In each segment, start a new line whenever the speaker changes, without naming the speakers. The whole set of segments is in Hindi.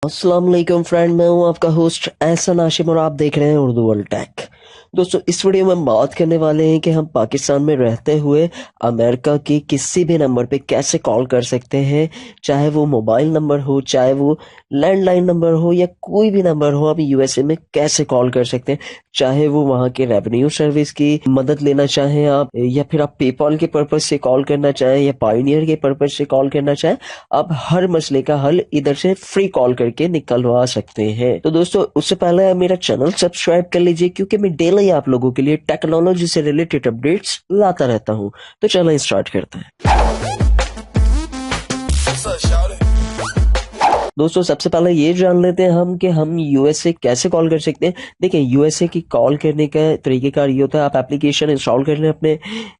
अस्सलाम वालेकुम फ्रेंड, मैं हूं आपका होस्ट एहसन हाशिम और आप देख रहे हैं उर्दू वर्ल्ड टेक। दोस्तों, इस वीडियो में हम बात करने वाले हैं कि हम पाकिस्तान में रहते हुए अमेरिका के किसी भी नंबर पे कैसे कॉल कर सकते हैं। चाहे वो मोबाइल नंबर हो, चाहे वो लैंडलाइन नंबर हो या कोई भी नंबर हो, आप यूएसए में कैसे कॉल कर सकते हैं। चाहे वो वहाँ के रेवेन्यू सर्विस की मदद लेना चाहें आप, या फिर आप पेपॉल के पर्पज से कॉल करना चाहें या पायोनियर के पर्पज से कॉल करना चाहें, आप हर मसले का हल इधर से फ्री कॉल करके निकलवा सकते हैं। तो दोस्तों, उससे पहले आप मेरा चैनल सब्सक्राइब कर लीजिए, क्योंकि मैं डेली आप लोगों के लिए टेक्नोलॉजी से रिलेटेड अपडेट्स लाता रहता हूँ। तो चलो स्टार्ट करते हैं। दोस्तों, सबसे पहले ये जान लेते हैं हम कि हम यूएसए कैसे कॉल कर सकते हैं। देखिए, यूएसए की कॉल करने का तरीकेकार ये होता है, आप एप्लीकेशन इंस्टॉल कर लें अपने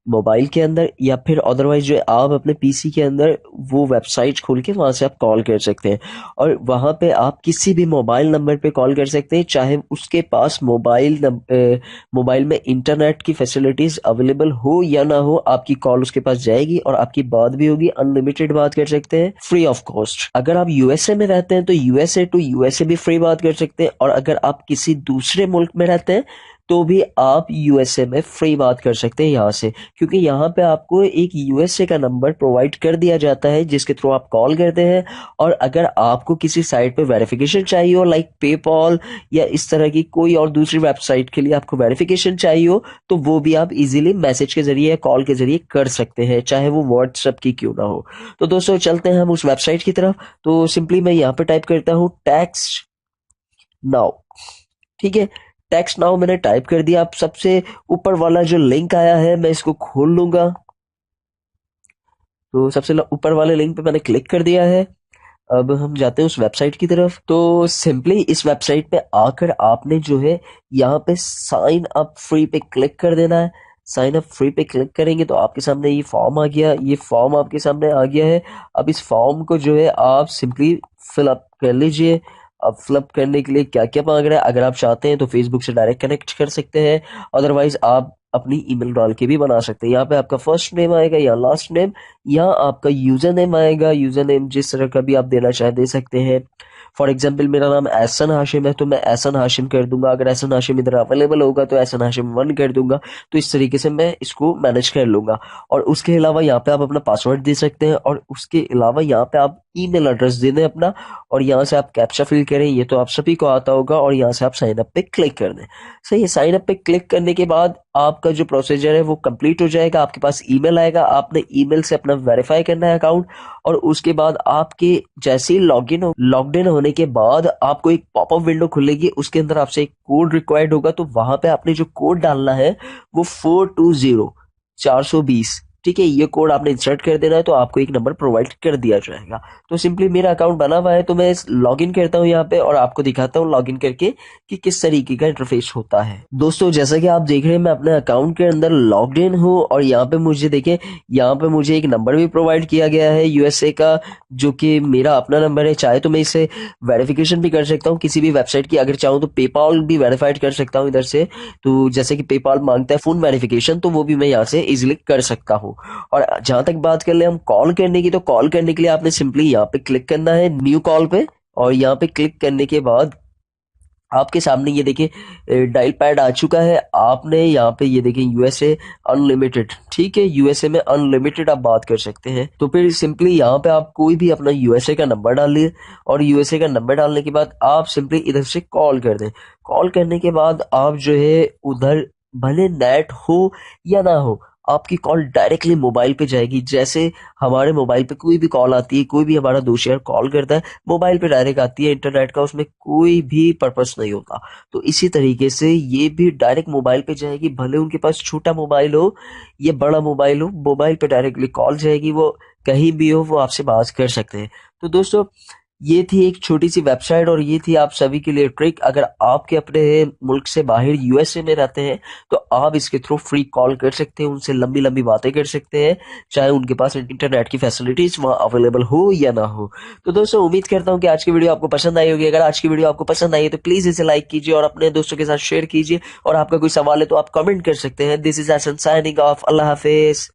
मोबाइल के अंदर, या फिर अदरवाइज जो आप अपने पीसी के अंदर वो वेबसाइट खोल के वहां से आप कॉल कर सकते हैं। और वहां पे आप किसी भी मोबाइल नंबर पे कॉल कर सकते हैं, चाहे उसके पास मोबाइल में इंटरनेट की फैसिलिटीज अवेलेबल हो या ना हो, आपकी कॉल उसके पास जाएगी और आपकी बात भी होगी। अनलिमिटेड बात कर सकते हैं, फ्री ऑफ कॉस्ट। अगर आप यूएसए में रहते हैं तो यूएसए टू यूएसए भी फ्री बात कर सकते हैं, और अगर आप किसी दूसरे मुल्क में रहते हैं तो भी आप यूएसए में फ्री बात कर सकते हैं यहाँ से, क्योंकि यहाँ पे आपको एक यूएसए का नंबर प्रोवाइड कर दिया जाता है जिसके थ्रू आप कॉल करते हैं। और अगर आपको किसी साइट पे वेरिफिकेशन चाहिए हो, लाइक पेपॉल या इस तरह की कोई और दूसरी वेबसाइट के लिए आपको वेरिफिकेशन चाहिए हो, तो वो भी आप इजीली मैसेज के जरिए या कॉल के जरिए कर सकते हैं, चाहे वो व्हाट्सएप की क्यों ना हो। तो दोस्तों, चलते हैं हम उस वेबसाइट की तरफ। तो सिंपली मैं यहाँ पे टाइप करता हूँ टैक्स नाउ। ठीक है, टेक्स्ट नाउ मैंने टाइप कर दिया। अब सबसे ऊपर वाला जो लिंक आया है मैं इसको खोल लूंगा। तो सबसे ऊपर वाले लिंक पे मैंने क्लिक कर दिया है। अब हम जाते हैं उस वेबसाइट की तरफ। तो सिंपली इस वेबसाइट पे आकर आपने जो है यहाँ पे साइन अप फ्री पे क्लिक कर देना है। साइन अप फ्री पे क्लिक करेंगे तो आपके सामने ये फॉर्म आ गया। ये फॉर्म आपके सामने आ गया है। अब इस फॉर्म को जो है आप सिंपली फिल अप कर लीजिए। अब फिलअप करने के लिए क्या क्या मांग रहा है, अगर आप चाहते हैं तो फेसबुक से डायरेक्ट कनेक्ट कर सकते हैं, अदरवाइज आप अपनी ईमेल डाल के भी बना सकते हैं। यहाँ पे आपका फर्स्ट नेम आएगा या लास्ट नेम, यहाँ आपका यूजर नेम आएगा। यूजर नेम जिस तरह का भी आप देना चाहे दे सकते हैं। फॉर एग्जाम्पल, मेरा नाम एहसन हाशिम है तो मैं एहसन हाशिम कर दूंगा। अगर एहसन हाशिम इधर अवेलेबल होगा तो एहसन हाशिम 1 कर दूंगा। तो इस तरीके से मैं इसको मैनेज कर लूंगा। और उसके अलावा यहाँ पे आप अपना पासवर्ड दे सकते हैं, और उसके अलावा यहाँ पे आप ईमेल एड्रेस दे दें अपना, और यहाँ से आप कैप्चा फिल करें। ये तो आप सभी को आता होगा। और यहाँ से आप साइन अप पे क्लिक कर दें। सही है, साइन अप पे क्लिक करने के बाद आपका जो प्रोसीजर है वो कंप्लीट हो जाएगा। आपके पास ईमेल आएगा, आपने ईमेल से अपना वेरीफाई करना है अकाउंट, और उसके बाद आपके जैसे ही लॉग इन होने के बाद आपको एक पॉपअप विंडो खुलेगी। उसके अंदर आपसे एक कोड रिक्वायर्ड होगा, तो वहां पे आपने जो कोड डालना है वो 420 ठीक है, ये कोड आपने इंसर्ट कर देना है, तो आपको एक नंबर प्रोवाइड कर दिया जाएगा। तो सिंपली मेरा अकाउंट बना हुआ है, तो मैं लॉग इन करता हूँ यहाँ पे और आपको दिखाता हूँ लॉग इन करके कि किस तरीके का इंटरफेस होता है। दोस्तों, जैसा कि आप देख रहे हैं, मैं अपने अकाउंट के अंदर लॉग्ड इन हूँ, और यहाँ पे मुझे देखें, यहाँ पे मुझे एक नंबर भी प्रोवाइड किया गया है यूएसए का, जो कि मेरा अपना नंबर है। चाहे तो मैं इसे वेरिफिकेशन भी कर सकता हूँ किसी भी वेबसाइट की, अगर चाहूँ तो पेपॉल भी वेरीफाइड कर सकता हूँ इधर से। तो जैसे कि पेपॉल मांगता है फोन वेरिफिकेशन, तो वो भी मैं यहाँ से इजिली कर सकता हूँ। और जहां तक बात कर ले हम कॉल करने की, तो कॉल करने के लिए आपने सिंपली यहाँ पे क्लिक करना है न्यू कॉल पे, और यहाँ पे क्लिक करने के बाद आपके सामने ये देखिए डायल पैड आ चुका है। आपने यहाँ पे ये देखिए यूएसए अनलिमिटेड, ठीक है, यूएसए में अनलिमिटेड आप बात कर सकते हैं। तो फिर सिंपली यहाँ पे आप कोई भी अपना यूएसए का नंबर डालिए, और यूएसए का नंबर डालने के बाद आप सिंपली इधर से कॉल कर दें। कॉल करने के बाद आप जो है उधर भले नेट हो या ना हो, आपकी कॉल डायरेक्टली मोबाइल पे जाएगी। जैसे हमारे मोबाइल पे कोई भी कॉल आती है, कोई भी हमारा दोस्त यार कॉल करता है, मोबाइल पे डायरेक्ट आती है, इंटरनेट का उसमें कोई भी पर्पस नहीं होता। तो इसी तरीके से ये भी डायरेक्ट मोबाइल पे जाएगी, भले उनके पास छोटा मोबाइल हो या बड़ा मोबाइल हो, मोबाइल पे डायरेक्टली कॉल जाएगी। वो कहीं भी हो, वो आपसे बात कर सकते हैं। तो दोस्तों, ये थी एक छोटी सी वेबसाइट, और ये थी आप सभी के लिए ट्रिक। अगर आपके अपने मुल्क से बाहर यूएसए में रहते हैं तो आप इसके थ्रू फ्री कॉल कर सकते हैं, उनसे लंबी लंबी बातें कर सकते हैं, चाहे उनके पास इंटरनेट की फैसिलिटीज वहां अवेलेबल हो या ना हो। तो दोस्तों, उम्मीद करता हूं कि आज की वीडियो आपको पसंद आई होगी। अगर आज की वीडियो आपको पसंद आई है तो प्लीज इसे लाइक कीजिए और अपने दोस्तों के साथ शेयर कीजिए, और आपका कोई सवाल है तो आप कमेंट कर सकते हैं। This is Hasan signing off. अल्लाह हाफिज।